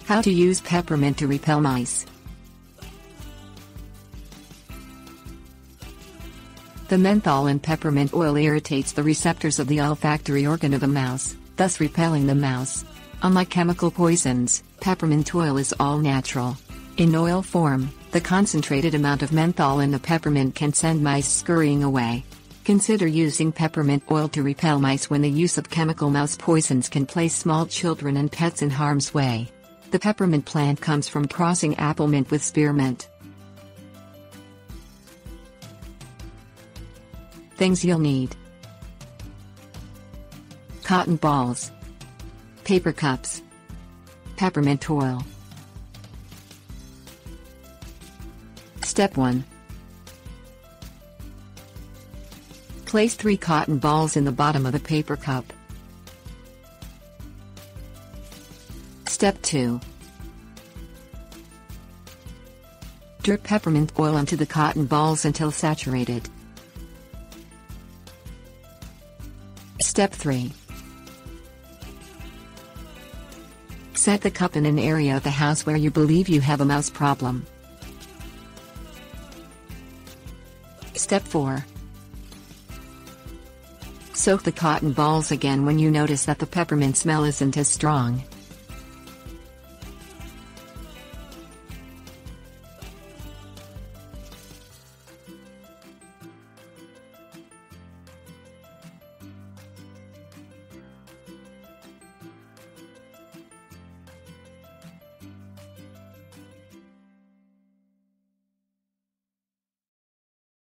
How to use peppermint to repel mice. The menthol in peppermint oil irritates the receptors of the olfactory organ of a mouse, thus repelling the mouse. Unlike chemical poisons, peppermint oil is all natural. In oil form, the concentrated amount of menthol in the peppermint can send mice scurrying away. Consider using peppermint oil to repel mice when the use of chemical mouse poisons can place small children and pets in harm's way. The peppermint plant comes from crossing apple mint with spearmint. Things you'll need: cotton balls, paper cups, peppermint oil. Step 1. Place 3 cotton balls in the bottom of the paper cup. Step 2. Drip peppermint oil onto the cotton balls until saturated. Step 3. Set the cup in an area of the house where you believe you have a mouse problem. Step 4. Soak the cotton balls again when you notice that the peppermint smell isn't as strong.